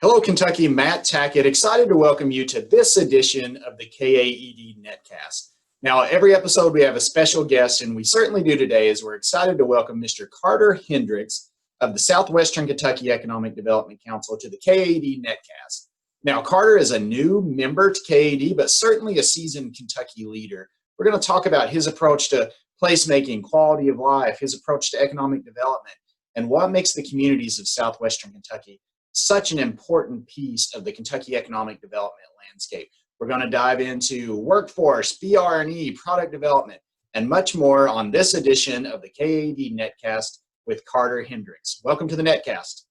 Hello, Kentucky. Matt Tackett, excited to welcome you to this edition of the KAED Netcast. Now, every episode we have a special guest, and we certainly do today, as we're excited to welcome Mr. Carter Hendricks of the Southwestern Kentucky Economic Development Council to the KAED Netcast. Now, Carter is a new member to KAED, but certainly a seasoned Kentucky leader. We're going to talk about his approach to placemaking, quality of life, his approach to economic development, and what makes the communities of Southwestern Kentucky such an important piece of the Kentucky economic development landscape. We're going to dive into workforce, BRNE, product development, and much more on this edition of the KAED Netcast with Carter Hendricks. Welcome to the Netcast.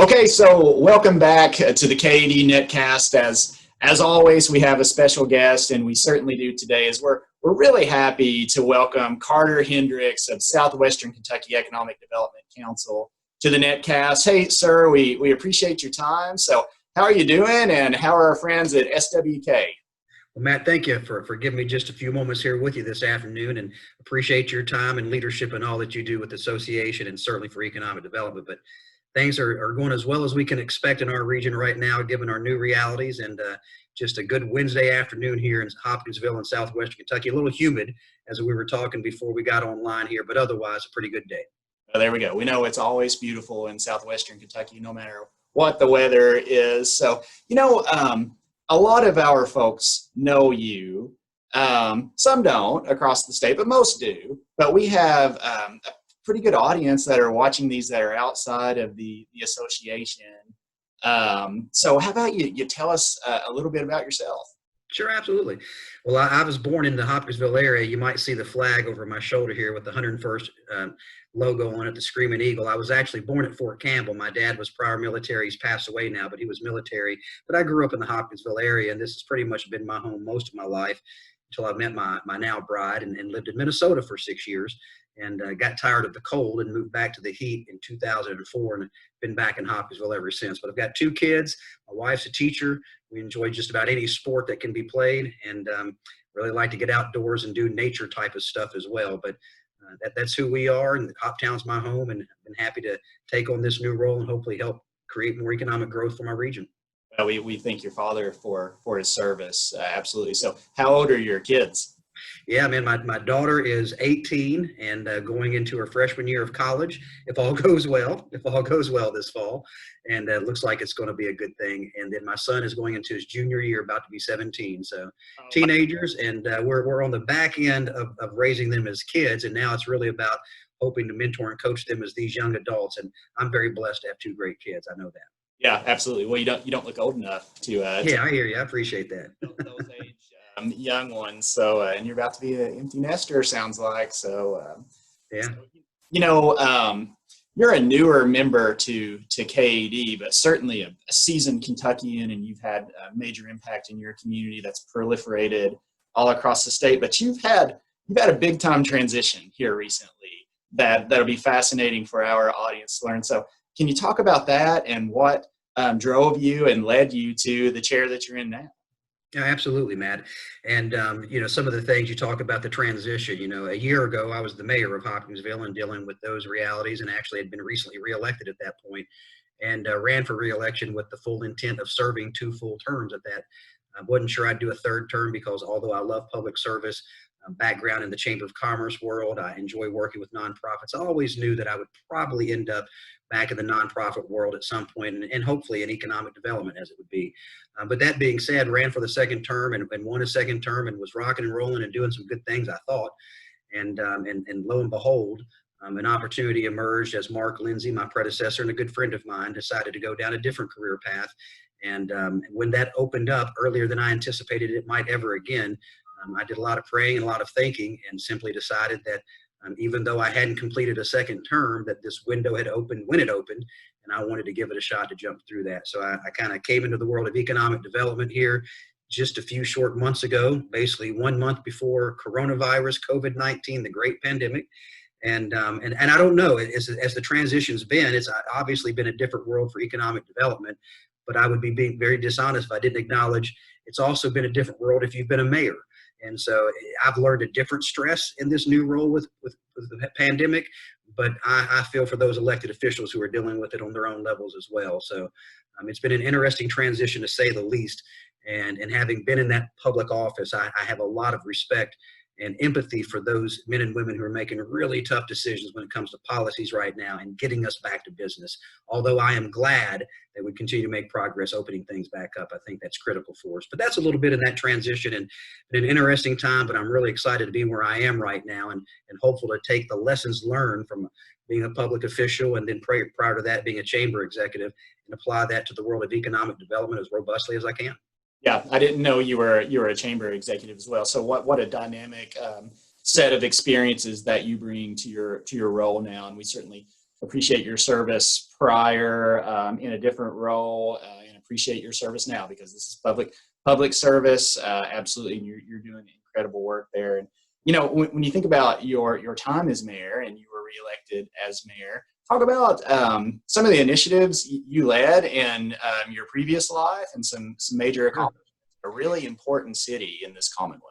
Okay, so welcome back to the KAED Netcast. As always, we have a special guest, and we certainly do today, as we're really happy to welcome Carter Hendricks of Southwestern Kentucky Economic Development Council to the Netcast. Hey, sir, we appreciate your time. So how are you doing, and how are our friends at SWK? Well, Matt, thank you for giving me just a few moments here with you this afternoon, and appreciate your time and leadership and all that you do with the association and certainly for economic development. But things are going as well as we can expect in our region right now, given our new realities, and just a good Wednesday afternoon here in Hopkinsville in Southwestern Kentucky. A little humid, as we were talking before we got online here, but otherwise a pretty good day. Well, there we go. We know it's always beautiful in Southwestern Kentucky, no matter what the weather is. So, a lot of our folks know you. Some don't across the state, but most do. But we have a pretty good audience that are watching these that are outside of the association. So how about you tell us a little bit about yourself? Sure, absolutely. Well, I was born in the Hopkinsville area. You might see the flag over my shoulder here with the 101st logo on it, the Screaming Eagle. I was actually born at Fort Campbell. My dad was prior military. He's passed away now, but he was military. But I grew up in the Hopkinsville area, and this has pretty much been my home most of my life until I met my now bride and lived in Minnesota for 6 years. And got tired of the cold and moved back to the heat in 2004, and been back in Hopkinsville ever since. But I've got 2 kids. My wife's a teacher. We enjoy just about any sport that can be played, and really like to get outdoors and do nature type of stuff as well. But that's who we are, and Hoptown's my home, and I've been happy to take on this new role and hopefully help create more economic growth for my region. Well, we thank your father for his service. Absolutely. So how old are your kids? Yeah, man, my daughter is 18 and going into her freshman year of college, if all goes well this fall. And it looks like it's going to be a good thing. And then my son is going into his junior year, about to be 17. So teenagers, and we're on the back end of raising them as kids. And now it's really about hoping to mentor and coach them as these young adults. And I'm very blessed to have 2 great kids. I know that. Yeah, absolutely. Well, you don't look old enough to yeah, I hear you. I appreciate that. those age young ones. So and you're about to be an empty nester, sounds like. So yeah. You're a newer member to KAED, but certainly a seasoned Kentuckian, and you've had a major impact in your community that's proliferated all across the state. But you've had a big time transition here recently that'll be fascinating for our audience to learn. So can you talk about that and what drove you and led you to the chair that you're in now? Yeah, absolutely, Matt. And, some of the things you talk about the transition, a year ago, I was the mayor of Hopkinsville and dealing with those realities, and actually had been recently reelected at that point, and ran for reelection with the full intent of serving 2 full terms at that. I wasn't sure I'd do a 3rd term because although I love public service, background in the Chamber of Commerce world, I enjoy working with nonprofits. I always knew that I would probably end up back in the nonprofit world at some point, and hopefully in economic development as it would be. But that being said, ran for the 2nd term and won a 2nd term and was rocking and rolling and doing some good things, I thought. And lo and behold, an opportunity emerged as Mark Lindsay, my predecessor and a good friend of mine, decided to go down a different career path. And when that opened up earlier than I anticipated it might ever again, I did a lot of praying and a lot of thinking, and simply decided that even though I hadn't completed a 2nd term, that this window had opened when it opened, and I wanted to give it a shot to jump through that. So I kind of came into the world of economic development here just a few short months ago, basically 1 month before coronavirus, COVID-19, the great pandemic. And I don't know, as the transition's been, it's obviously been a different world for economic development, but I would be being very dishonest if I didn't acknowledge it's also been a different world if you've been a mayor. And so I've learned a different stress in this new role with the pandemic, but I feel for those elected officials who are dealing with it on their own levels as well. So it's been an interesting transition, to say the least. And having been in that public office, I have a lot of respect and empathy for those men and women who are making really tough decisions when it comes to policies right now and getting us back to business. Although I am glad that we continue to make progress opening things back up. I think that's critical for us. But that's a little bit in that transition, and an interesting time, but I'm really excited to be where I am right now, and hopeful to take the lessons learned from being a public official, and then prior to that being a chamber executive, and apply that to the world of economic development as robustly as I can. Yeah, I didn't know you were a chamber executive as well. So what a dynamic set of experiences that you bring to your role now, and we certainly appreciate your service prior in a different role, and appreciate your service now, because this is public service. Absolutely, and you're doing incredible work there. And when you think about your time as mayor, and you were reelected as mayor, talk about some of the initiatives you led in your previous life, and some major accomplishments. A really important city in this Commonwealth.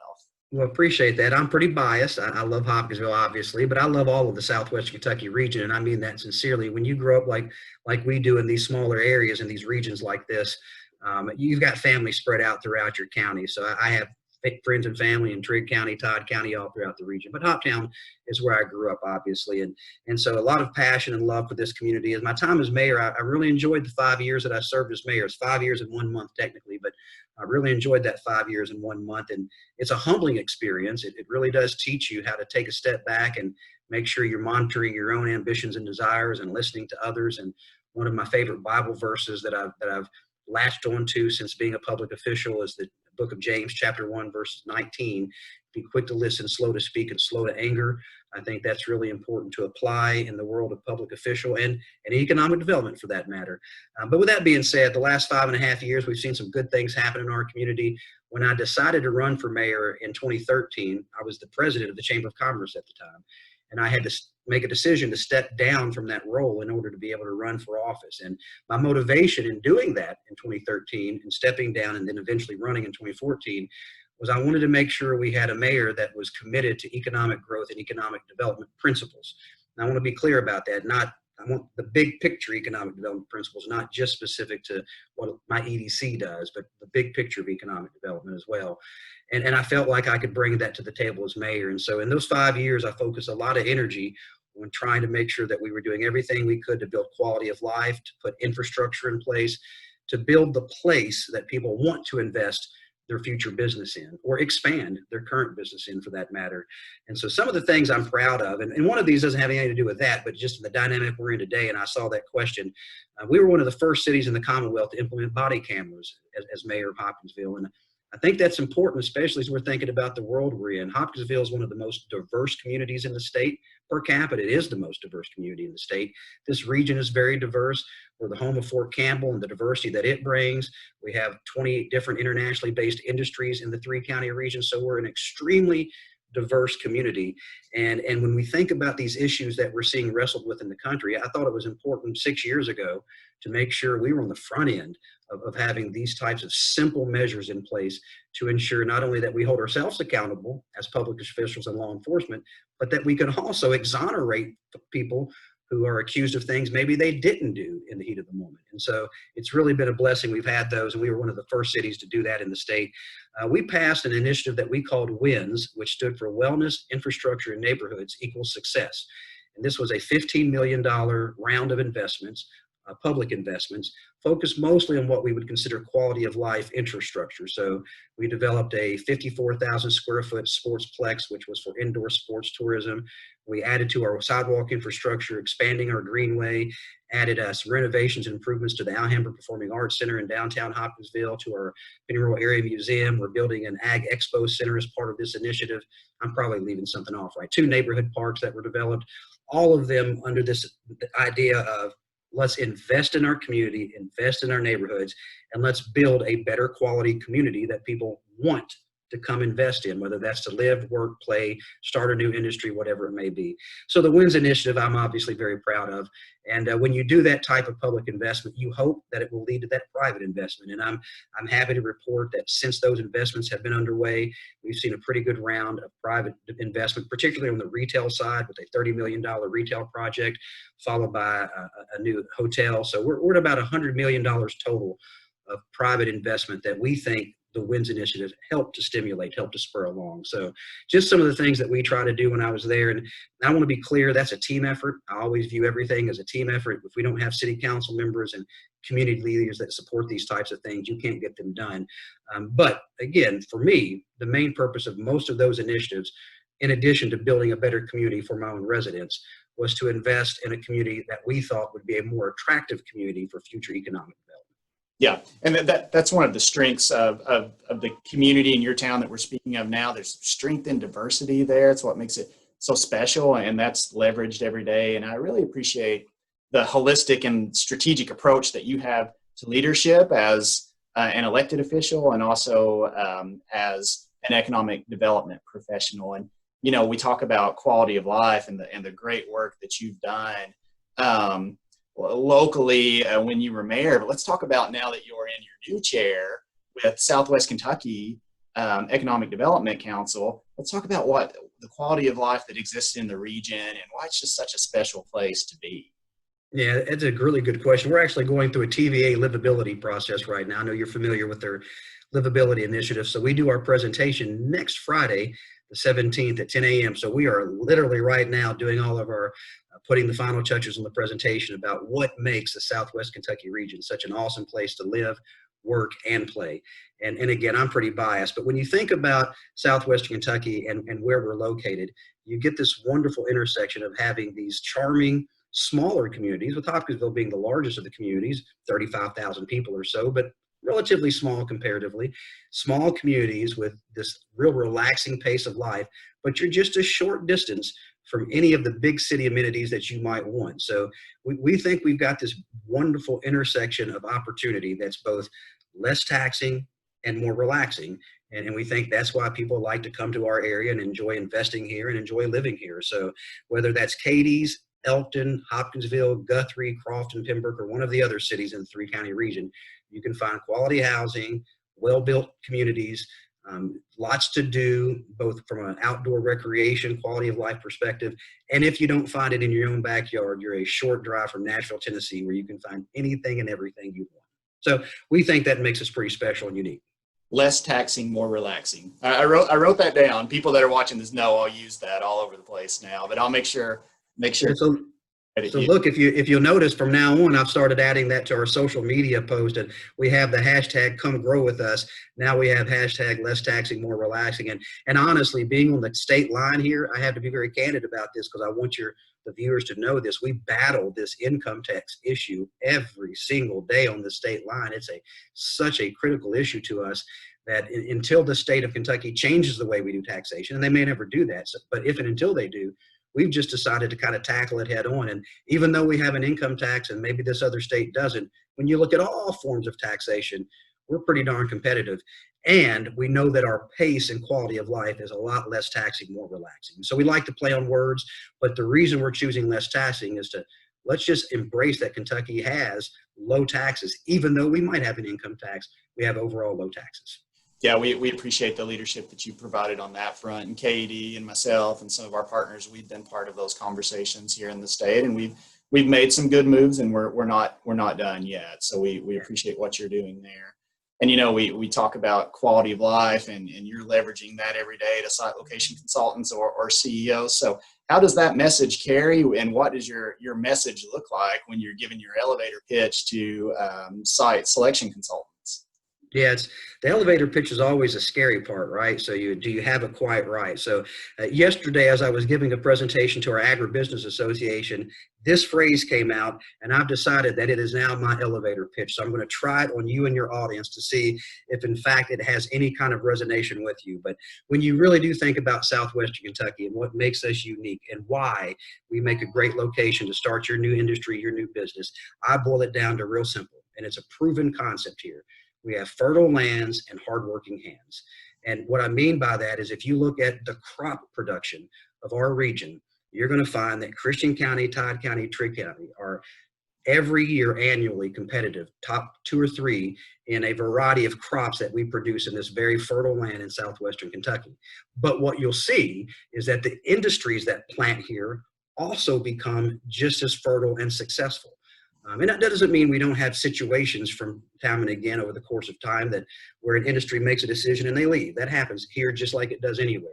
Well, appreciate that. I'm pretty biased. I love Hopkinsville, obviously, but I love all of the Southwest Kentucky region, and I mean that sincerely. When you grow up like we do in these smaller areas, in these regions like this, you've got families spread out throughout your county. So I have friends and family in Trigg County, Todd County, all throughout the region. But Hoptown is where I grew up, obviously. And so a lot of passion and love for this community. As my time as mayor, I really enjoyed the 5 years that I served as mayor. It's 5 years and 1 month technically, but I really enjoyed that 5 years and 1 month. And it's a humbling experience. It really does teach you how to take a step back and make sure you're monitoring your own ambitions and desires and listening to others. And one of my favorite Bible verses that I've latched onto since being a public official is the book of James, chapter 1, verse 19. Be quick to listen, slow to speak, and slow to anger. I think that's really important to apply in the world of public official and economic development, for that matter. But with that being said, the last 5.5 years, we've seen some good things happen in our community. When I decided to run for mayor in 2013, I was the president of the Chamber of Commerce at the time. And I had to make a decision to step down from that role in order to be able to run for office. And my motivation in doing that in 2013 and stepping down and then eventually running in 2014 was I wanted to make sure we had a mayor that was committed to economic growth and economic development principles. And I want to be clear about that. I want the big picture economic development principles, not just specific to what my EDC does, but the big picture of economic development as well. And I felt like I could bring that to the table as mayor. And so in those 5 years, I focused a lot of energy on trying to make sure that we were doing everything we could to build quality of life, to put infrastructure in place, to build the place that people want to invest their future business in, or expand their current business in, for that matter. And so some of the things I'm proud of, and one of these doesn't have anything to do with that, but just the dynamic we're in today, and I saw that question, we were one of the first cities in the Commonwealth to implement body cameras as mayor of Hopkinsville. And I think that's important, especially as we're thinking about the world we're in. Hopkinsville is one of the most diverse communities in the state. Per capita, it is the most diverse community in the state. This region is very diverse. We're the home of Fort Campbell and the diversity that it brings. We have 28 different internationally based industries in the 3-county region, so we're an extremely diverse community. And when we think about these issues that we're seeing wrestled with in the country, I thought it was important 6 years ago to make sure we were on the front end of having these types of simple measures in place to ensure not only that we hold ourselves accountable as public officials and law enforcement, but that we can also exonerate people who are accused of things maybe they didn't do in the heat of the moment. And so it's really been a blessing we've had those, and we were one of the first cities to do that in the state. We passed an initiative that we called WINS, which stood for Wellness, Infrastructure, and Neighborhoods Equals Success. And this was a $15 million round of investments, public investments, focused mostly on what we would consider quality of life infrastructure. So we developed a 54,000 square foot sportsplex, which was for indoor sports tourism. We added to our sidewalk infrastructure, expanding our greenway, added some renovations and improvements to the Alhambra Performing Arts Center in downtown Hopkinsville, to our Pennyroyal Area Museum. We're building an Ag Expo Center as part of this initiative. I'm probably leaving something off, right? 2 neighborhood parks that were developed, all of them under this idea of let's invest in our community, invest in our neighborhoods, and let's build a better quality community that people want to come invest in, whether that's to live, work, play, start a new industry, whatever it may be. So the WINS initiative, I'm obviously very proud of. And when you do that type of public investment, you hope that it will lead to that private investment. And I'm happy to report that since those investments have been underway, we've seen a pretty good round of private investment, particularly on the retail side with a $30 million retail project, followed by a new hotel. So we're at about $100 million total of private investment that we think the WINS initiative helped to stimulate, helped to spur along. So just some of the things that we try to do when I was there. And I want to be clear, that's a team effort. I always view everything as a team effort. If we don't have city council members and community leaders that support these types of things, you can't get them done. But again, for me, the main purpose of most of those initiatives, in addition to building a better community for my own residents, was to invest in a community that we thought would be a more attractive community for future economic development. Yeah, and that's one of the strengths of the community in your town that we're speaking of now. There's strength in diversity there. It's what makes it so special, and that's leveraged every day. And I really appreciate the holistic and strategic approach that you have to leadership as an elected official and also as an economic development professional. And, you know, we talk about quality of life and the great work that you've done locally when you were mayor, but let's talk about now that you're in your new chair with Southwest Kentucky Economic Development Council. Let's talk about what the quality of life that exists in the region and why it's just such a special place to be. Yeah, it's a really good question. We're actually going through a TVA livability process right now. I know you're familiar with their livability initiative. So we do our presentation next Friday, the 17th at 10 a.m. So we are literally right now doing all of our putting the final touches on the presentation about what makes the Southwest Kentucky region such an awesome place to live, work, and play. And again, I'm pretty biased, but when you think about Southwestern Kentucky and where we're located, you get this wonderful intersection of having these charming, smaller communities, with Hopkinsville being the largest of the communities, 35,000 people or so, but relatively small comparatively, small communities with this real relaxing pace of life, but you're just a short distance from any of the big city amenities that you might want. So we think we've got this wonderful intersection of opportunity that's both less taxing and more relaxing. And we think that's why people like to come to our area and enjoy investing here and enjoy living here. So whether that's Cadiz, Elkton, Hopkinsville, Guthrie, Crofton, Pembroke, or one of the other cities in the three-county region, you can find quality housing, well-built communities, lots to do, both from an outdoor recreation, quality of life perspective. And if you don't find it in your own backyard, you're a short drive from Nashville, Tennessee, where you can find anything and everything you want. So we think that makes us pretty special and unique. Less taxing, more relaxing. I wrote that down. People that are watching this know I'll use that all over the place now, but I'll make sure. So look, if you'll notice from now on, I've started adding that to our social media post, and we have the hashtag come grow with us. Now we have hashtag less taxing, more relaxing. And honestly, being on the state line here, I have to be very candid about this because I want the viewers to know this. We battle this income tax issue every single day on the state line. It's such a critical issue to us that until the state of Kentucky changes the way we do taxation, and they may never do that, but if and until they do, we've just decided to kind of tackle it head on. And even though we have an income tax and maybe this other state doesn't, when you look at all forms of taxation, we're pretty darn competitive. And we know that our pace and quality of life is a lot less taxing, more relaxing. So we like to play on words, but the reason we're choosing less taxing is to let's just embrace that Kentucky has low taxes. Even though we might have an income tax, we have overall low taxes. Yeah, we appreciate the leadership that you provided on that front. And KAED and myself and some of our partners, we've been part of those conversations here in the state, and we've made some good moves, and we're not done yet. So we appreciate what you're doing there. And you know, we talk about quality of life, and you're leveraging that every day to site location consultants or CEOs. So how does that message carry, and what does your message look like when you're giving your elevator pitch to site selection consultants? Yeah, the elevator pitch is always a scary part, right? So do you have it quite right? So yesterday, as I was giving a presentation to our Agribusiness Association, this phrase came out, and I've decided that it is now my elevator pitch. So I'm going to try it on you and your audience to see if, in fact, it has any kind of resonation with you. But when you really do think about Southwestern Kentucky and what makes us unique and why we make a great location to start your new industry, your new business, I boil it down to real simple, and it's a proven concept here. We have fertile lands and hardworking hands. And what I mean by that is if you look at the crop production of our region, you're going to find that Christian County, Todd County, Trigg County are every year annually competitive, top 2 or 3 in a variety of crops that we produce in this very fertile land in southwestern Kentucky. But what you'll see is that the industries that plant here also become just as fertile and successful. And that doesn't mean we don't have situations from time and again over the course of time that where an industry makes a decision and they leave. That happens here just like it does anywhere.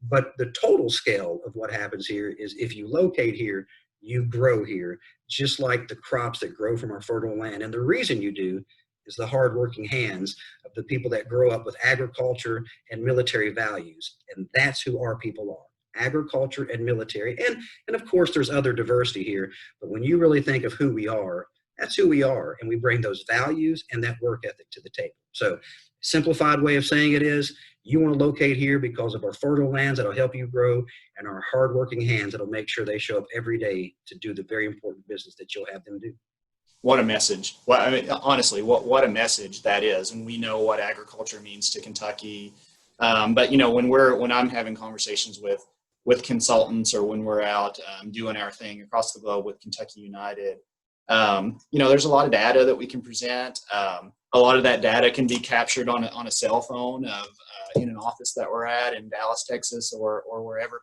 But the total scale of what happens here is if you locate here, you grow here, just like the crops that grow from our fertile land. And the reason you do is the hardworking hands of the people that grow up with agriculture and military values. And that's who our people are, agriculture and military. And of course, there's other diversity here. But when you really think of who we are, that's who we are. And we bring those values and that work ethic to the table. So simplified way of saying it is, you want to locate here because of our fertile lands that'll help you grow and our hardworking hands that'll make sure they show up every day to do the very important business that you'll have them do. What a message. Well, I mean, honestly, what a message that is. And we know what agriculture means to Kentucky. But, you know, when I'm having conversations with consultants or when we're out doing our thing across the globe with Kentucky United, you know, there's a lot of data that we can present. A lot of that data can be captured on a cell phone of in an office that we're at in Dallas, Texas, or wherever.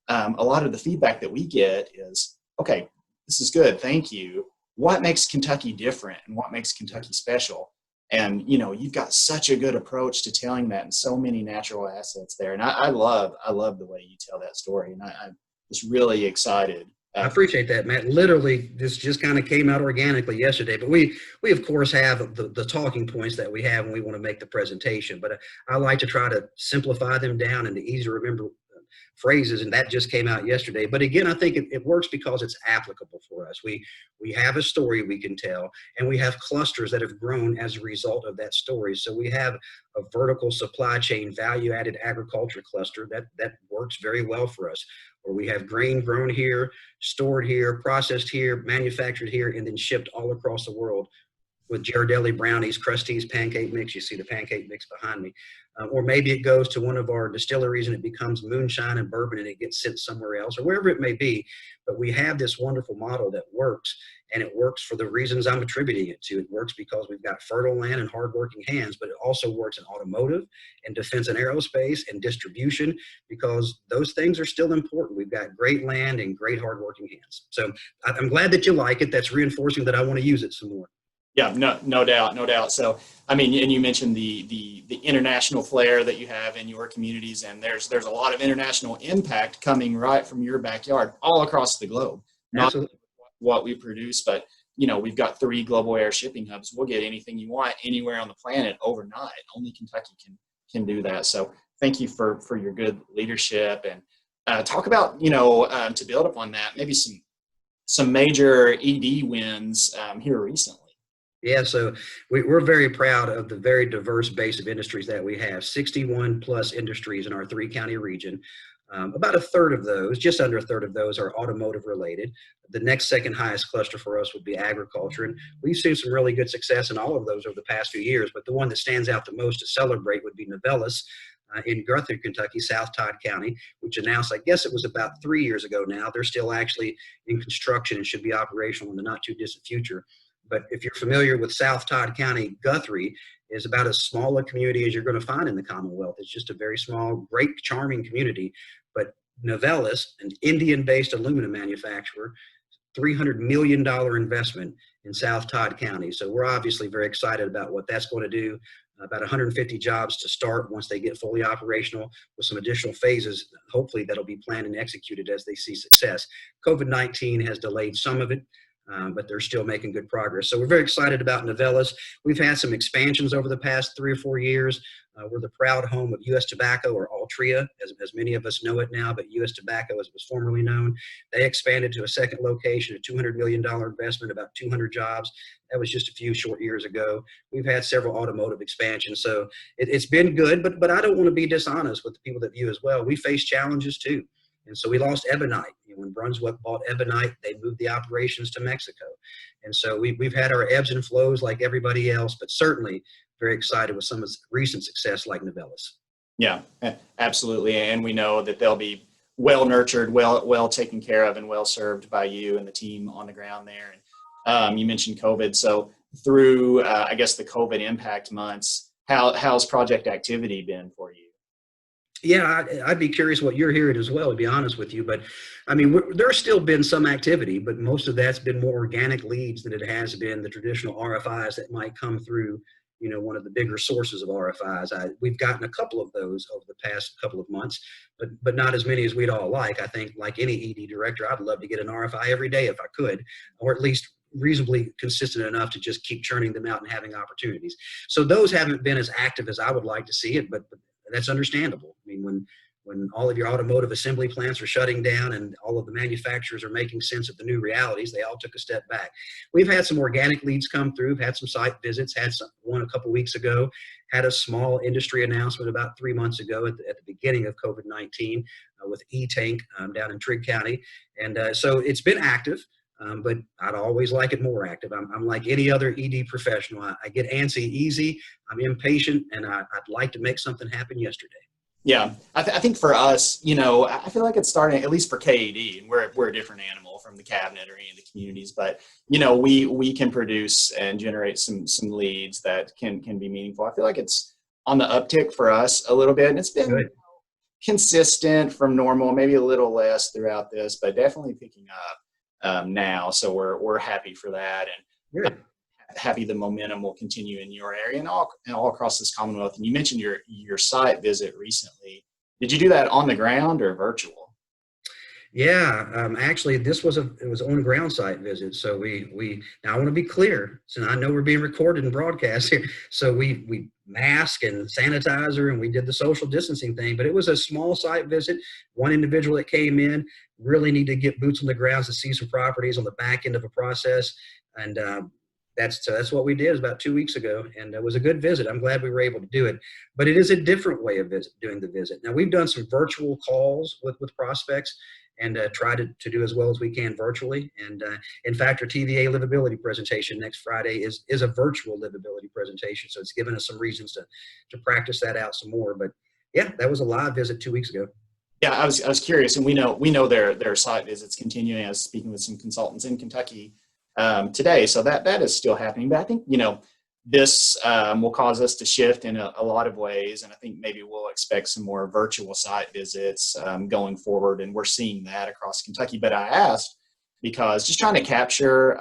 But a lot of the feedback that we get is, okay, this is good, thank you. What makes Kentucky different and what makes Kentucky special? And, you know, you've got such a good approach to telling that and so many natural assets there. And I love the way you tell that story. And I'm just really excited. I appreciate that, Matt. Literally, this just kind of came out organically yesterday. But we of course have the talking points that we have when we want to make the presentation. But I like to try to simplify them down into easy to remember phrases, and that just came out yesterday. But again, I think it works because it's applicable for us. We have a story we can tell, and we have clusters that have grown as a result of that story. So we have a vertical supply chain value-added agriculture cluster that works very well for us, where we have grain grown here, stored here, processed here, manufactured here, and then shipped all across the world with Ghirardelli brownies, Krusteaz pancake mix. You see the pancake mix behind me. Or maybe it goes to one of our distilleries and it becomes moonshine and bourbon and it gets sent somewhere else or wherever it may be. But we have this wonderful model that works, and it works for the reasons I'm attributing it to. It works because we've got fertile land and hardworking hands, but it also works in automotive and defense and aerospace and distribution because those things are still important. We've got great land and great hardworking hands. So I'm glad that you like it. That's reinforcing that I want to use it some more. Yeah, no doubt. So, I mean, and you mentioned the international flair that you have in your communities, and there's a lot of international impact coming right from your backyard all across the globe. Not Absolutely. what we produce, but you know, we've got 3 global air shipping hubs. We'll get anything you want anywhere on the planet overnight. Only Kentucky can do that. So, thank you for your good leadership, and talk about, you know, to build upon that, maybe some major ED wins here recently. Yeah, so we're very proud of the very diverse base of industries that we have, 61 plus industries in our 3-county region. About a third of those, just under a third of those, are automotive related. The next second highest cluster for us would be agriculture. And we've seen some really good success in all of those over the past few years. But the one that stands out the most to celebrate would be Novellis in Guthrie, Kentucky, South Todd County, which announced, I guess it was about 3 years ago now. They're still actually in construction and should be operational in the not too distant future. But if you're familiar with South Todd County, Guthrie is about as small a community as you're going to find in the Commonwealth. It's just a very small, great, charming community. But Novellis, an Indian-based aluminum manufacturer, $300 million investment in South Todd County. So we're obviously very excited about what that's going to do. About 150 jobs to start once they get fully operational, with some additional phases, hopefully that'll be planned and executed as they see success. COVID-19 has delayed some of it. But they're still making good progress. So we're very excited about Novellis. We've had some expansions over the past 3 or 4 years. We're the proud home of U.S. Tobacco, or Altria, as many of us know it now, but U.S. Tobacco, as it was formerly known. They expanded to a second location, a $200 million investment, about 200 jobs. That was just a few short years ago. We've had several automotive expansions. So it's been good, but I don't want to be dishonest with the people that view as well. We face challenges too. And so we lost Ebonite. When Brunswick bought Ebonite, they moved the operations to Mexico. And so we've had our ebbs and flows like everybody else, but certainly very excited with some of the recent success like Novellis. Yeah, absolutely. And we know that they'll be well nurtured, well taken care of, and well served by you and the team on the ground there. And you mentioned COVID, so through I guess the COVID impact months, how's project activity been for you? Yeah, I'd be curious what you're hearing as well, to be honest with you. But I mean, there's still been some activity, but most of that's been more organic leads than it has been the traditional RFIs that might come through, one of the bigger sources of RFIs. We've gotten a couple of those over the past couple of months, but not as many as we'd all like. I think, like any ED director, I'd love to get an RFI every day if I could, or at least reasonably consistent enough to just keep churning them out and having opportunities. So those haven't been as active as I would like to see it, but that's understandable. I mean, when all of your automotive assembly plants are shutting down and all of the manufacturers are making sense of the new realities, they all took a step back. We've had some organic leads come through, had some site visits, had one a couple weeks ago, had a small industry announcement about 3 months ago at the beginning of COVID-19 with E-Tank down in Trigg County. And so it's been active. But I'd always like it more active. I'm like any other ED professional. I get antsy easy. I'm impatient, and I'd like to make something happen yesterday. Yeah, I think for us, I feel like it's starting, at least for KAED, and we're a different animal from the cabinet or any of the communities, but we can produce and generate some leads that can be meaningful. I feel like it's on the uptick for us a little bit, and it's been Good. consistent from normal, maybe a little less throughout this, but definitely picking up now. So we're happy for that, and Good. happy the momentum will continue in your area and all across this Commonwealth. And you mentioned your site visit recently. Did you do that on the ground or virtual? Yeah, actually, it was on ground site visit. So we now I want to be clear, so I know we're being recorded and broadcast here. So we mask and sanitizer, and we did the social distancing thing. But it was a small site visit. One individual that came in really need to get boots on the ground to see some properties on the back end of a process, and that's what we did. It was about 2 weeks ago, and it was a good visit. I'm glad we were able to do it. But it is a different way of doing the visit. Now we've done some virtual calls with prospects and try to do as well as we can virtually. And in fact, our TVA livability presentation next Friday is a virtual livability presentation. So it's given us some reasons to practice that out some more. But yeah, that was a live visit 2 weeks ago. Yeah, I was curious, and we know their site visits continuing. I was speaking with some consultants in Kentucky today, so that is still happening. But I think this will cause us to shift in a lot of ways, and I think maybe we'll expect some more virtual site visits going forward, and we're seeing that across Kentucky. But I asked because just trying to capture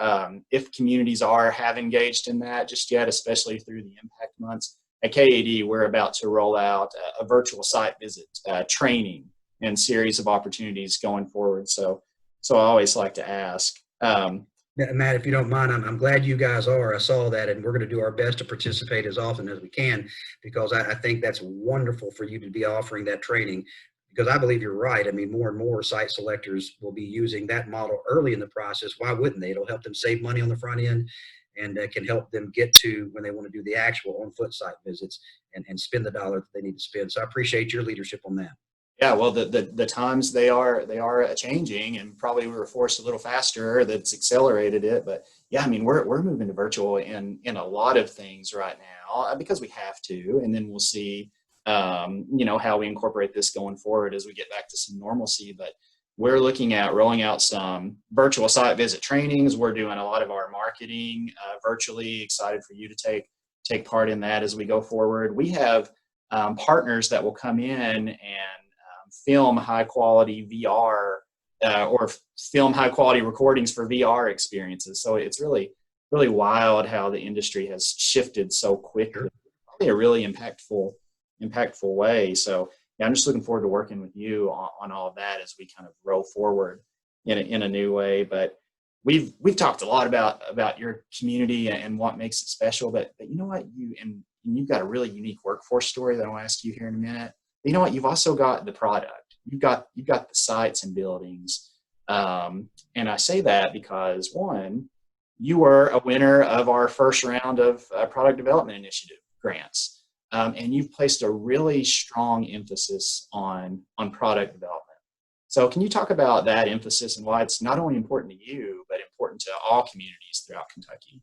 if communities have engaged in that just yet, especially through the impact months. At KAED, we're about to roll out a virtual site visit training and series of opportunities going forward. So I always like to ask. Matt, if you don't mind, I'm glad you guys are. I saw that, and we're going to do our best to participate as often as we can, because I think that's wonderful for you to be offering that training, because I believe you're right. I mean, more and more site selectors will be using that model early in the process. Why wouldn't they? It'll help them save money on the front end, and can help them get to when they want to do the actual on-foot site visits and spend the dollar that they need to spend. So I appreciate your leadership on that. Yeah, well, the times they are changing, and probably we were forced a little faster. That's accelerated it, but yeah, I mean we're moving to virtual in a lot of things right now because we have to, and then we'll see, how we incorporate this going forward as we get back to some normalcy. But we're looking at rolling out some virtual site visit trainings. We're doing a lot of our marketing virtually. Excited for you to take part in that as we go forward. We have partners that will come in and film high quality VR or film high quality recordings for VR experiences. So it's really, really wild how the industry has shifted so quickly. Probably a really impactful way. So yeah, I'm just looking forward to working with you on all of that as we kind of roll forward in a new way. But we've talked a lot about your community and what makes it special. But you know what, you've got a really unique workforce story that I'll ask you here in a minute. You know what? You've also got the product. You've got the sites and buildings, and I say that because one, you were a winner of our first round of product development initiative grants, and you've placed a really strong emphasis on product development. So, can you talk about that emphasis and why it's not only important to you but important to all communities throughout Kentucky?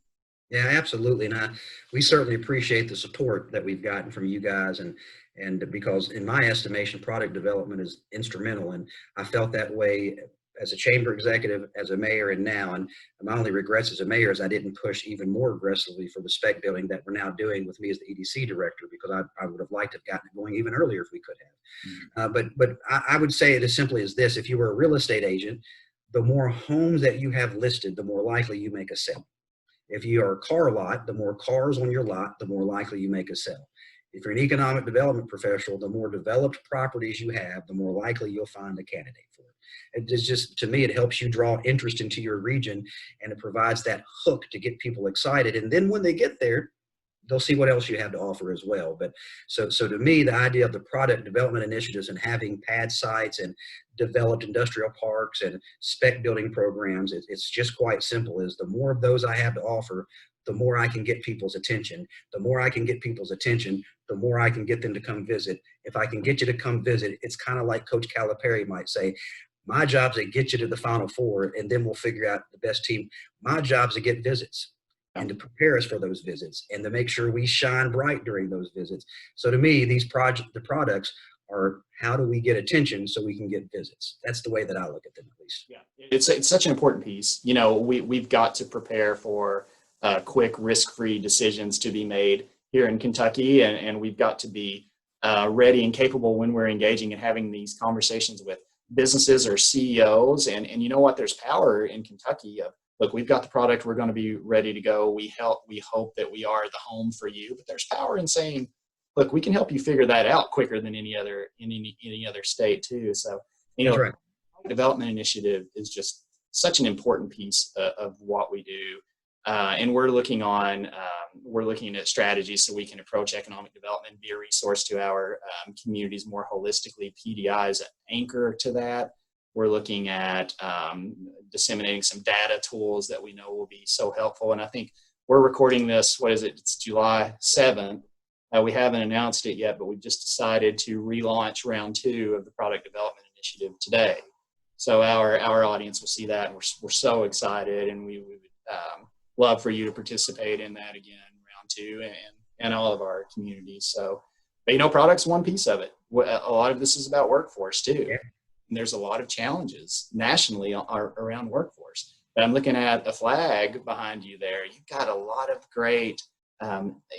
Yeah, absolutely. And we certainly appreciate the support that we've gotten from you guys. And because in my estimation, product development is instrumental. And I felt that way as a chamber executive, as a mayor, and now. And my only regrets as a mayor is I didn't push even more aggressively for the spec building that we're now doing with me as the EDC director, because I would have liked to have gotten it going even earlier if we could have. But I would say it as simply as this: if you were a real estate agent, the more homes that you have listed, the more likely you make a sale. If you are a car lot, the more cars on your lot, the more likely you make a sale. If you're an economic development professional, the more developed properties you have, the more likely you'll find a candidate for it. It's just, to me, it helps you draw interest into your region, and it provides that hook to get people excited. And then when they get there, they'll see what else you have to offer as well. But so to me, the idea of the product development initiatives and having pad sites and developed industrial parks and spec building programs, it's just quite simple. Is the more of those I have to offer, the more I can get people's attention. The more I can get people's attention, the more I can get them to come visit. If I can get you to come visit, it's kind of like Coach Calipari might say, my job's to get you to the Final Four, and then we'll figure out the best team. My job's to get visits and to prepare us for those visits and to make sure we shine bright during those visits. So to me, the products are, how do we get attention so we can get visits? That's the way that I look at them, at least. Yeah, it's such an important piece. You know, we've got to prepare for quick, risk-free decisions to be made here in Kentucky, and we've got to be ready and capable when we're engaging and having these conversations with businesses or CEOs. And you know what? There's power in Kentucky of, look, we've got the product, we're going to be ready to go. We hope that we are the home for you. But there's power in saying, look, we can help you figure that out quicker than any other state too. So, you know, right. Development initiative is just such an important piece of what we do. And we're looking at strategies so we can approach economic development, be a resource to our communities more holistically. PDI is an anchor to that. We're looking at disseminating some data tools that we know will be so helpful. And I think we're recording this, what is it? It's July 7th. We haven't announced it yet, but we've just decided to relaunch round 2 of the product development initiative today. So our audience will see that, and we're so excited, and we would love for you to participate in that again, round 2, and all of our communities. So, but product's one piece of it. A lot of this is about workforce too. Yeah. And there's a lot of challenges nationally around workforce. But I'm looking at a flag behind you there. You've got a lot of great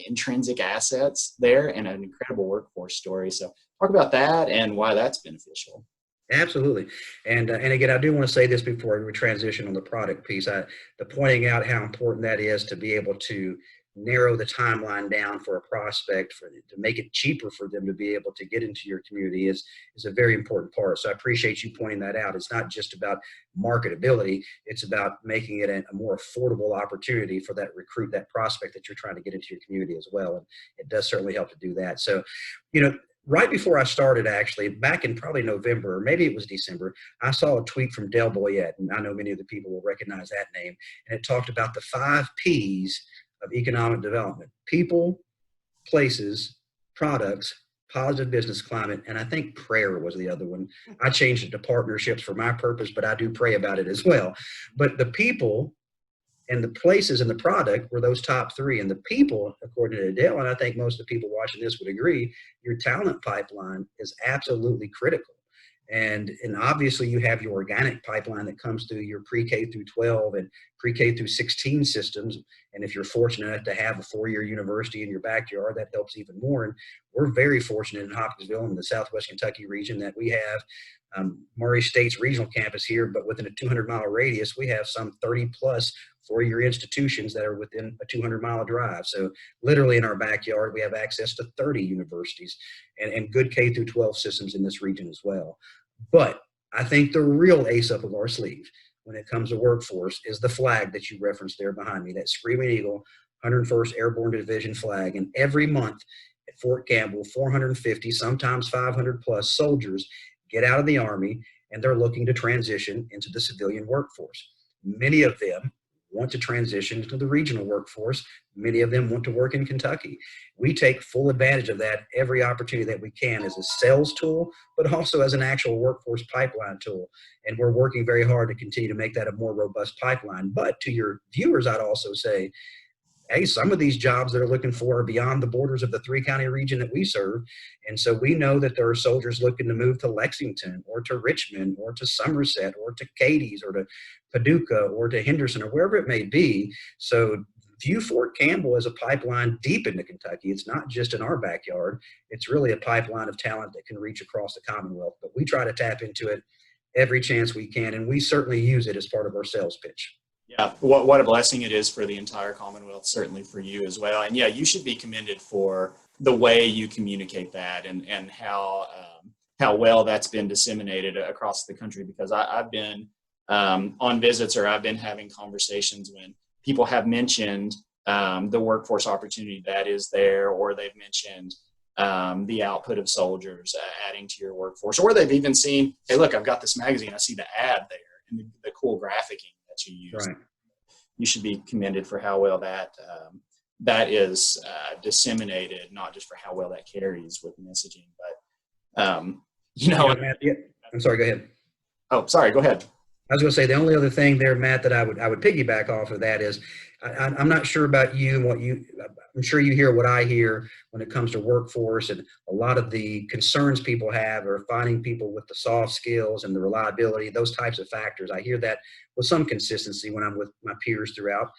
intrinsic assets there and an incredible workforce story. So talk about that and why that's beneficial. Absolutely. And again, I do want to say this before we transition on the product piece. The pointing out how important that is to be able to narrow the timeline down for a prospect, to make it cheaper for them to be able to get into your community is a very important part. So I appreciate you pointing that out. It's not just about marketability. It's about making it a more affordable opportunity for that that prospect that you're trying to get into your community as well. And it does certainly help to do that. So, right before I started, actually, back in probably November, or maybe it was December, I saw a tweet from Del Boyette, and I know many of the people will recognize that name, and it talked about the 5 Ps of economic development: people, places, products, positive business climate, and I think prayer was the other one. I changed it to partnerships for my purpose, but I do pray about it as well. But the people and the places and the product were those top 3. And the people, according to Adele, and I think most of the people watching this would agree, your talent pipeline is absolutely critical. And obviously you have your organic pipeline that comes through your pre-K through 12 and pre-K through 16 systems. And if you're fortunate enough to have a 4-year university in your backyard, that helps even more. And we're very fortunate in Hopkinsville in the Southwest Kentucky region that we have Murray State's regional campus here, but within a 200-mile radius, we have some 30 plus 4-year institutions that are within a 200-mile drive. So literally in our backyard, we have access to 30 universities and good K through 12 systems in this region as well. But I think the real ace up of our sleeve when it comes to workforce is the flag that you referenced there behind me, that Screaming Eagle 101st Airborne Division flag. And every month at Fort Campbell, 450, sometimes 500 plus soldiers get out of the Army, and they're looking to transition into the civilian workforce. Many of them want to transition to the regional workforce. Many of them want to work in Kentucky. We take full advantage of that every opportunity that we can as a sales tool, but also as an actual workforce pipeline tool. And we're working very hard to continue to make that a more robust pipeline. But to your viewers, I'd also say, hey, some of these jobs that are looking for are beyond the borders of the 3-county region that we serve. And so we know that there are soldiers looking to move to Lexington or to Richmond or to Somerset or to Cadiz or to Paducah or to Henderson or wherever it may be. So view Fort Campbell as a pipeline deep into Kentucky. It's not just in our backyard. It's really a pipeline of talent that can reach across the Commonwealth. But we try to tap into it every chance we can, and we certainly use it as part of our sales pitch. Yeah, what a blessing it is for the entire Commonwealth, certainly for you as well. And yeah, you should be commended for the way you communicate that and how well that's been disseminated across the country, because I've been on visits, or I've been having conversations when people have mentioned the workforce opportunity that is there, or they've mentioned the output of soldiers adding to your workforce, or they've even seen, hey, look, I've got this magazine, I see the ad there and the cool graphicing that you use. Right. You should be commended for how well that is disseminated, not just for how well that carries with messaging, but Matt, I'm sorry, go ahead. Oh, sorry, go ahead. I was going to say the only other thing there, Matt, that I would piggyback off of that is I'm not sure about you and I'm sure you hear what I hear when it comes to workforce, and a lot of the concerns people have are finding people with the soft skills and the reliability, those types of factors. I hear that with some consistency when I'm with my peers throughout.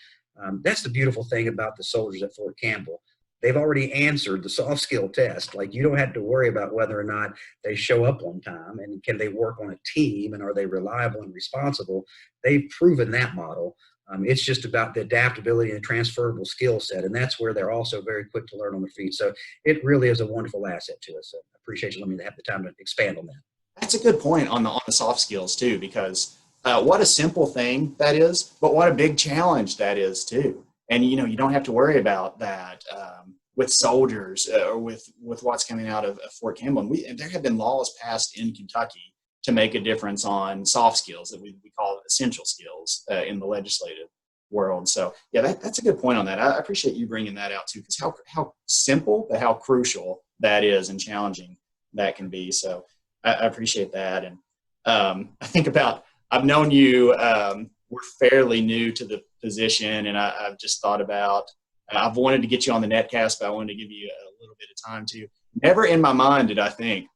That's the beautiful thing about the soldiers at Fort Campbell. They've already answered the soft skill test. Like, you don't have to worry about whether or not they show up on time and can they work on a team and are they reliable and responsible. They've proven that model. It's just about the adaptability and transferable skill set. And that's where they're also very quick to learn on their feet. So it really is a wonderful asset to us. So I appreciate you letting me have the time to expand on that. That's a good point on the soft skills too, because what a simple thing that is, but what a big challenge that is too. And, you don't have to worry about that with soldiers or with what's coming out of Fort Campbell. And there have been laws passed in Kentucky to make a difference on soft skills that we call essential skills in the legislative world. So, yeah, that's a good point on that. I appreciate you bringing that out too, because how simple but how crucial that is and challenging that can be. So I appreciate that. And I think I've known you, we're fairly new to the position, and I've just thought about, I've wanted to get you on the Netcast, but I wanted to give you a little bit of time too. Never in my mind did I think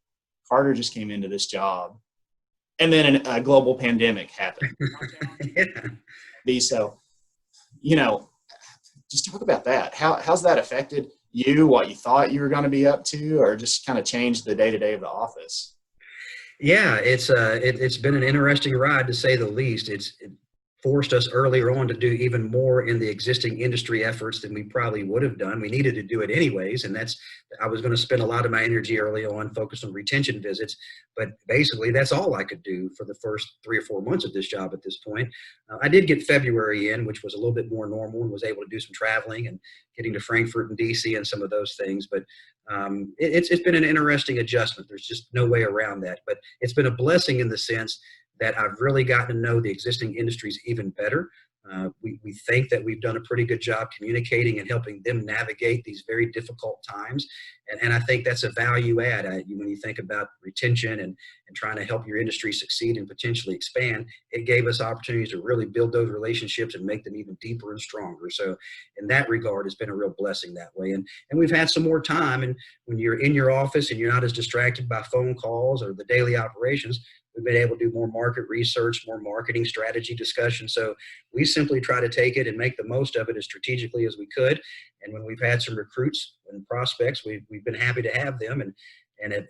Carter just came into this job and then a global pandemic happened. Yeah. So, just talk about that. How's that affected you, what you thought you were going to be up to, or just kind of changed the day-to-day of the office? Yeah, it's been an interesting ride, to say the least. It forced us earlier on to do even more in the existing industry efforts than we probably would have done. We needed to do it anyways, and I was going to spend a lot of my energy early on focused on retention visits, but basically that's all I could do for the first 3 or 4 months of this job at this point. I did get February in, which was a little bit more normal, and was able to do some traveling and getting to Frankfurt and DC and some of those things, but it's been an interesting adjustment. There's just no way around that, but it's been a blessing in the sense that I've really gotten to know the existing industries even better. We think that we've done a pretty good job communicating and helping them navigate these very difficult times. And I think that's a value add when you think about retention and trying to help your industry succeed and potentially expand. It gave us opportunities to really build those relationships and make them even deeper and stronger. So in that regard, it's been a real blessing that way. And we've had some more time. And when you're in your office and you're not as distracted by phone calls or the daily operations, we've been able to do more market research, more marketing strategy discussion. So we simply try to take it and make the most of it as strategically as we could. And when we've had some recruits and prospects, we've been happy to have them and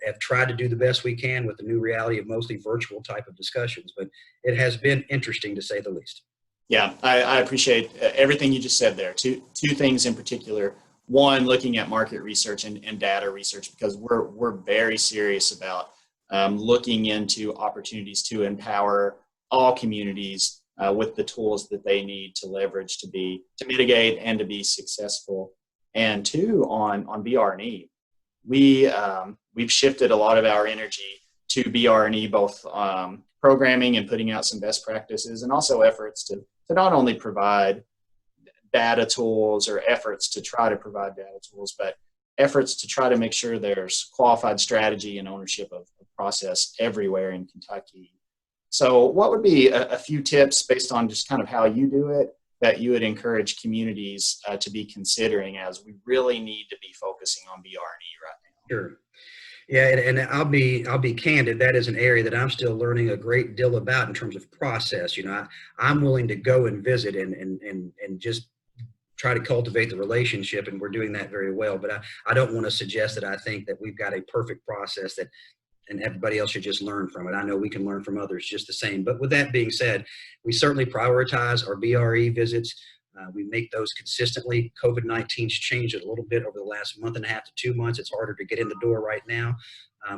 have tried to do the best we can with the new reality of mostly virtual type of discussions. But it has been interesting, to say the least. Yeah, I appreciate everything you just said there. Two things in particular. One, looking at market research and data research, because we're very serious about looking into opportunities to empower all communities with the tools that they need to leverage to mitigate and to be successful. And two, on BRNE, we've shifted a lot of our energy to BRNE, both programming and putting out some best practices, and also efforts to not only provide data tools or efforts to try to provide data tools, but efforts to try to make sure there's qualified strategy and ownership of process everywhere in Kentucky. So what would be a few tips based on just kind of how you do it that you would encourage communities to be considering, as we really need to be focusing on BRNE right now? Sure. Yeah, and I'll be candid. That is an area that I'm still learning a great deal about in terms of process. I'm willing to go and visit and just try to cultivate the relationship, and we're doing that very well. But I don't want to suggest that I think that we've got a perfect process that and everybody else should just learn from it. I know we can learn from others just the same. But with that being said, we certainly prioritize our BRE visits. We make those consistently. COVID-19's changed it a little bit over the last month and a half to 2 months. It's harder to get in the door right now.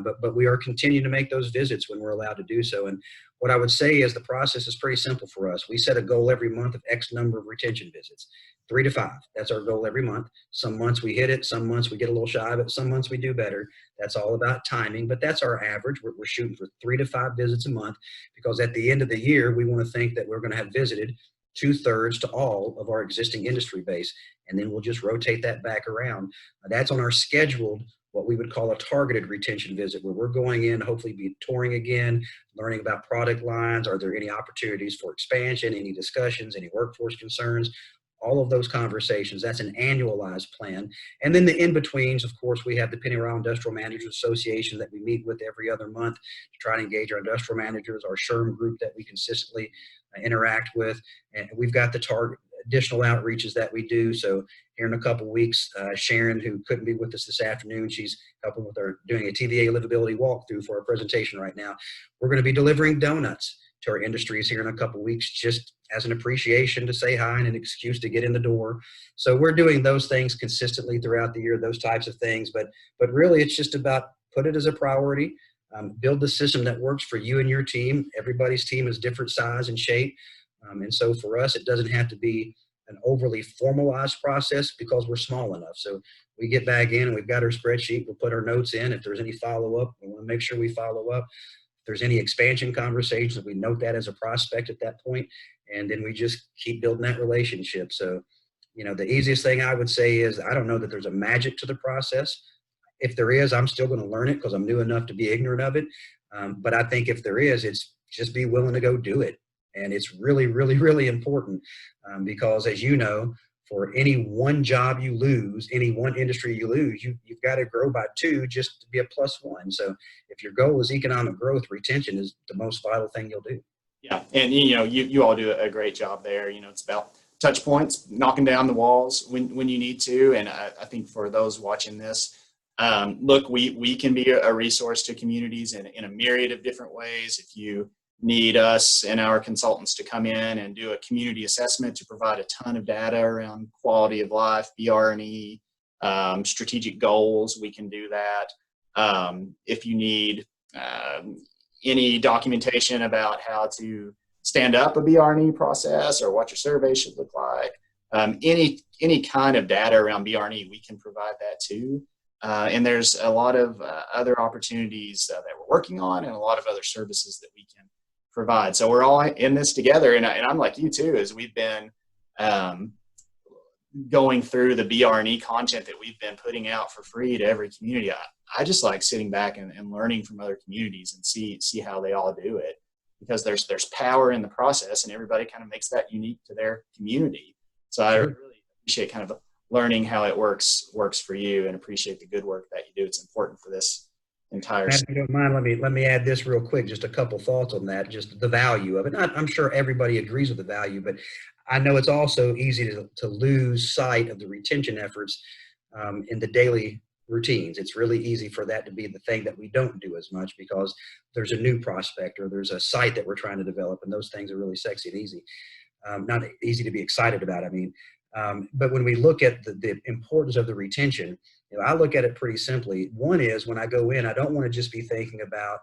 But we are continuing to make those visits when we're allowed to do so. And what I would say is the process is pretty simple for us. We set a goal every month of X number of retention visits, 3 to 5. That's our goal every month. Some months we hit it. Some months we get a little shy of it. Some months we do better. That's all about timing, but that's our average. We're shooting for 3 to 5 visits a month, because at the end of the year, we want to think that we're going to have visited 2/3 to all of our existing industry base, and then we'll just rotate that back around. That's on our scheduled, what we would call a targeted retention visit, where we're going in, hopefully be touring again, learning about product lines. Are there any opportunities for expansion, any discussions, any workforce concerns? All of those conversations. That's an annualized plan. And then the in-betweens, of course, we have the Pennyroyal Industrial Managers Association that we meet with every other month to try to engage our industrial managers, our SHRM group that we consistently interact with. And we've got the target additional outreaches that we do. So here in a couple of weeks, Sharon, who couldn't be with us this afternoon, she's helping with our doing a TVA livability walkthrough for our presentation right now. We're going to be delivering donuts to our industries here in a couple of weeks, just as an appreciation to say hi and an excuse to get in the door. So we're doing those things consistently throughout the year, those types of things. But really, it's just about put it as a priority, build the system that works for you and your team. Everybody's team is different size and shape. And so for us, it doesn't have to be an overly formalized process because we're small enough. So we get back in and we've got our spreadsheet. We'll put our notes in. If there's any follow-up, we want to make sure we follow up. If there's any expansion conversations, we note that as a prospect at that point, and then we just keep building that relationship. So, the easiest thing I would say is I don't know that there's a magic to the process. If there is, I'm still going to learn it because I'm new enough to be ignorant of it. But I think if there is, it's just be willing to go do it. And it's really, really, really important because, as you know, for any one job you lose, any one industry you lose, you've got to grow by 2 just to be a +1. So if your goal is economic growth, retention is the most vital thing you'll do. Yeah, and you all do a great job there. It's about touch points, knocking down the walls when you need to. And I think for those watching this, look, we can be a resource to communities in a myriad of different ways. If you need us and our consultants to come in and do a community assessment to provide a ton of data around quality of life, BRNE, strategic goals, we can do that. If you need any documentation about how to stand up a BRNE process or what your survey should look like, any kind of data around BRNE, we can provide that too. And there's a lot of other opportunities that we're working on and a lot of other services that we can provide. So we're all in this together. And I'm like you too, as we've been going through the BRNE content that we've been putting out for free to every community. I just like sitting back and learning from other communities and see how they all do it, because there's power in the process and everybody kind of makes that unique to their community. So I really appreciate kind of learning how it works for you, and appreciate the good work that you do. It's important for this entire. If you don't mind, let me add this real quick, just a couple thoughts on that, just the value of it. I'm sure everybody agrees with the value, but I know it's also easy to lose sight of the retention efforts in the daily routines. It's really easy for that to be the thing that we don't do as much because there's a new prospect or there's a site that we're trying to develop, and those things are really sexy and easy. Not easy to be excited about, I mean. But when we look at the importance of the retention, I look at it pretty simply. One is when I go in, I don't want to just be thinking about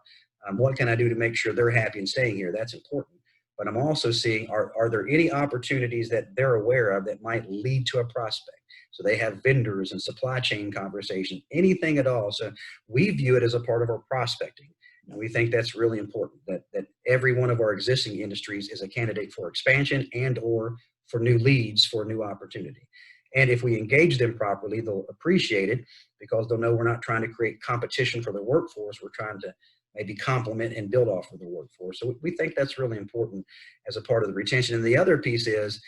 what can I do to make sure they're happy and staying here. That's important. But I'm also seeing, are there any opportunities that they're aware of that might lead to a prospect? So they have vendors and supply chain conversations, anything at all. So we view it as a part of our prospecting. And we think that's really important, that every one of our existing industries is a candidate for expansion and or for new leads for new opportunity. And if we engage them properly, they'll appreciate it because they'll know we're not trying to create competition for the workforce. We're trying to maybe complement and build off of the workforce. So we think that's really important as a part of the retention. And the other piece is,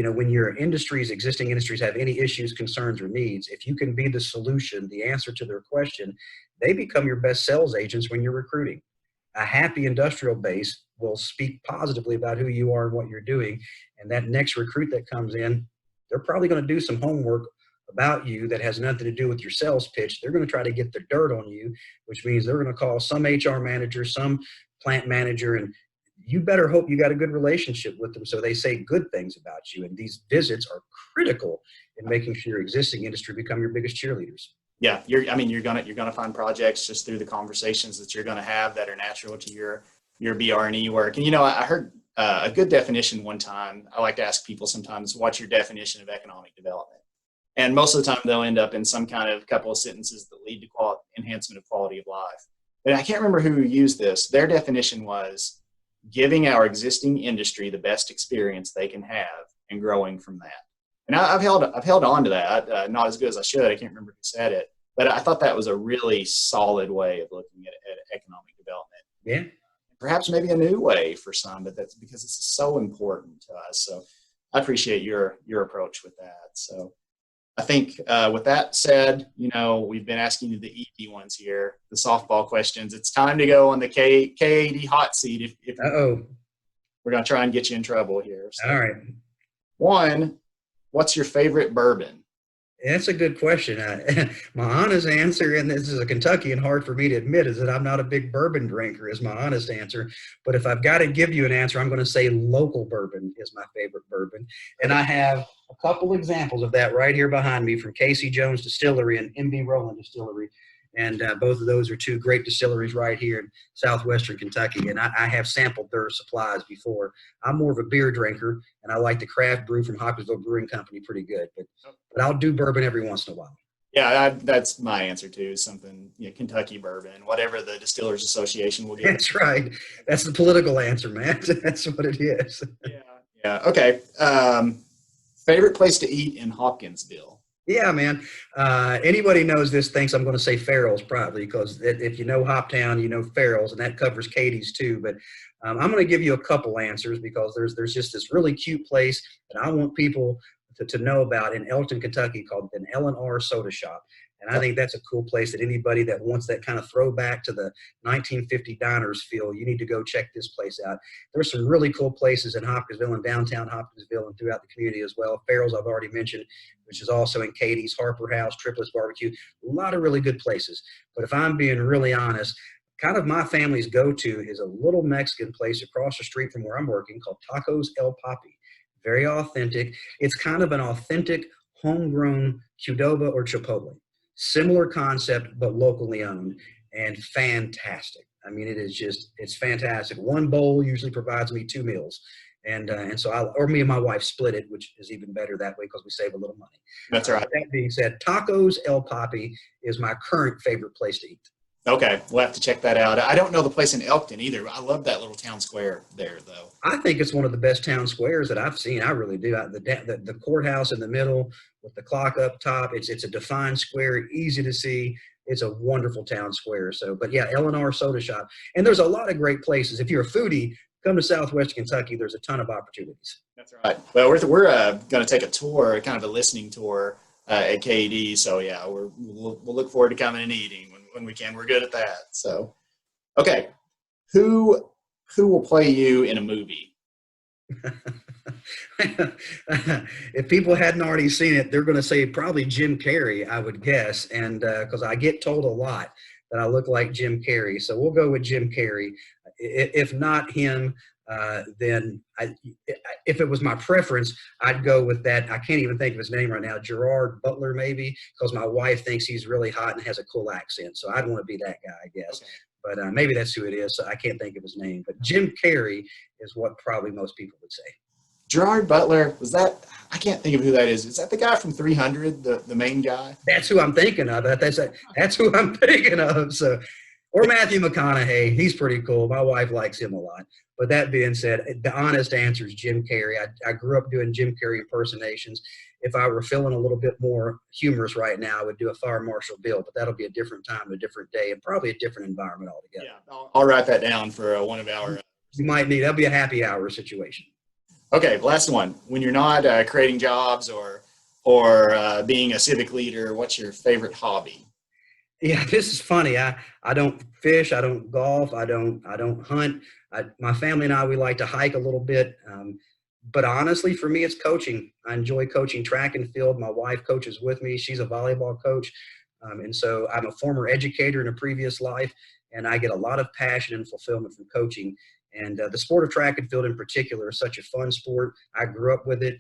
when your existing industries have any issues, concerns, or needs, if you can be the solution, the answer to their question, they become your best sales agents when you're recruiting. A happy industrial base will speak positively about who you are and what you're doing. And that next recruit that comes in, they're probably going to do some homework about you that has nothing to do with your sales pitch. They're going to try to get the dirt on you, which means they're going to call some HR manager, some plant manager, and you better hope you got a good relationship with them so they say good things about you. And these visits are critical in making sure your existing industry become your biggest cheerleaders. Yeah, you're gonna find projects just through the conversations that you're gonna have that are natural to your BRNE work. And I heard a good definition one time. I like to ask people sometimes, what's your definition of economic development? And most of the time they'll end up in some kind of couple of sentences that lead to enhancement of quality of life. But I can't remember who used this. Their definition was giving our existing industry the best experience they can have and growing from that. And I've held on to that, not as good as I should. I can't remember who said it, but I thought that was a really solid way of looking at economic development. Yeah. Perhaps maybe a new way for some, but that's because it's so important to us. So I appreciate your approach with that. So I think with that said, we've been asking you the easy ones here, the softball questions. It's time to go on the KAED hot seat. We're going to try and get you in trouble here. So, all right. One, what's your favorite bourbon? That's a good question. My honest answer, and this is a Kentuckian, hard for me to admit, is that I'm not a big bourbon drinker is my honest answer. But if I've got to give you an answer, I'm going to say local bourbon is my favorite bourbon. And I have a couple examples of that right here behind me from Casey Jones Distillery and MB Rowland Distillery. And both of those are two great distilleries right here in southwestern Kentucky. And I have sampled their supplies before. I'm more of a beer drinker, and I like the craft brew from Hopkinsville Brewing Company pretty good. But I'll do bourbon every once in a while. Yeah, that's my answer too. Something Kentucky bourbon, whatever the Distillers Association will give. That's right. That's the political answer, man. That's what it is. Yeah. Okay. Favorite place to eat in Hopkinsville? Yeah, man. Anybody knows this thinks I'm going to say Farrell's probably, because if you know Hoptown, you know Farrell's, and that covers Katie's too. But I'm going to give you a couple answers because there's just this really cute place that I want people to know about in Elton, Kentucky, called an L&R Soda Shop. And I think that's a cool place that anybody that wants that kind of throwback to the 1950 diners feel, you need to go check this place out. There's some really cool places in Hopkinsville and downtown Hopkinsville and throughout the community as well. Farrell's I've already mentioned, which is also in Katie's, Harper House, Triplets Barbecue, a lot of really good places. But if I'm being really honest, kind of my family's go-to is a little Mexican place across the street from where I'm working called Tacos El Papi. Very authentic. It's kind of an authentic homegrown Qdoba or Chipotle. Similar concept, but locally owned, and fantastic. I mean, it's fantastic. One bowl usually provides me 2 meals. And so me and my wife split it, which is even better that way because we save a little money. That's right. That being said, Tacos El Papi is my current favorite place to eat. Okay, we'll have to check that out. I don't know the place in Elkton either. I love that little town square there, though. I think it's one of the best town squares that I've seen. I really do. The courthouse in the middle with the clock up top. It's a defined square, easy to see. It's a wonderful town square. So, but yeah, L&R Soda Shop. And there's a lot of great places. If you're a foodie, come to Southwest Kentucky. There's a ton of opportunities. That's right. Well, we're going to take a tour, kind of a listening tour at KAED. So yeah, we'll look forward to coming and eating when we can. We're good at that. So, okay, who will play you in a movie? If people hadn't already seen it, they're going to say probably Jim Carrey, I would guess. And because I get told a lot that I look like Jim Carrey. So we'll go with Jim Carrey. If not him, then if it was my preference, I'd go with that. I can't even think of his name right now. Gerard Butler, maybe, because my wife thinks he's really hot and has a cool accent. So I'd want to be that guy, I guess. Okay. But maybe that's who it is. So I can't think of his name. But Jim Carrey is what probably most people would say. Gerard Butler, was that? I can't think of who that is. Is that the guy from 300, the main guy? That's who I'm thinking of. That's who I'm thinking of. So, or Matthew McConaughey. He's pretty cool. My wife likes him a lot. But that being said, the honest answer is Jim Carrey. I grew up doing Jim Carrey impersonations. If I were feeling a little bit more humorous right now, I would do a Fire Marshal Bill, but that'll be a different time, a different day, and probably a different environment altogether. Yeah, I'll write that down for one of our. You might need. That'll be a happy hour situation. Okay, last one. When you're not creating jobs or being a civic leader, what's your favorite hobby? Yeah, this is funny. I don't fish. I don't golf. I don't hunt. My family and I, we like to hike a little bit. But honestly, for me, it's coaching. I enjoy coaching track and field. My wife coaches with me. She's a volleyball coach. And so I'm a former educator in a previous life, and I get a lot of passion and fulfillment from coaching. And the sport of track and field in particular is such a fun sport. I grew up with it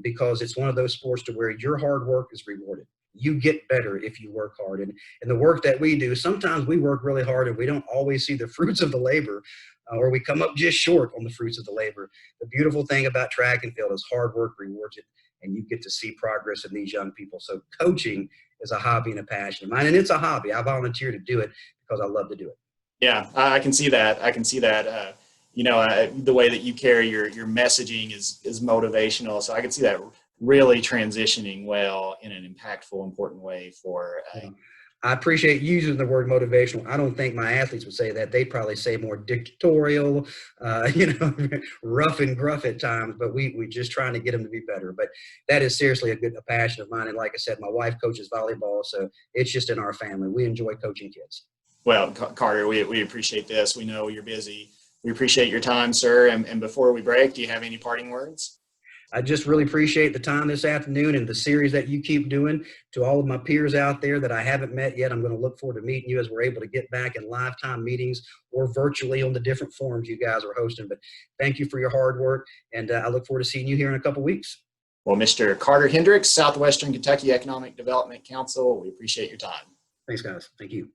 because it's one of those sports to where your hard work is rewarded. You get better if you work hard. And the work that we do, sometimes we work really hard and we don't always see the fruits of the labor, or we come up just short on the fruits of the labor. The beautiful thing about track and field is hard work rewards it, and you get to see progress in these young people. So coaching is a hobby and a passion of mine, and it's a hobby. I volunteer to do it because I love to do it. Yeah, I can see that. I can see that. The way that you carry your messaging is motivational. So I can see that really transitioning well in an impactful, important way for. Yeah. I appreciate using the word motivational. I don't think my athletes would say that. They'd probably say more dictatorial, rough and gruff at times, but we just trying to get them to be better. But that is seriously a passion of mine. And like I said, my wife coaches volleyball, so it's just in our family. We enjoy coaching kids. Well, Carter, we appreciate this. We know you're busy. We appreciate your time, sir. And before we break, do you have any parting words? I just really appreciate the time this afternoon and the series that you keep doing. To all of my peers out there that I haven't met yet, I'm going to look forward to meeting you as we're able to get back in lifetime meetings or virtually on the different forums you guys are hosting. But thank you for your hard work, and I look forward to seeing you here in a couple weeks. Well, Mr. Carter Hendricks, Southwestern Kentucky Economic Development Council, we appreciate your time. Thanks, guys. Thank you.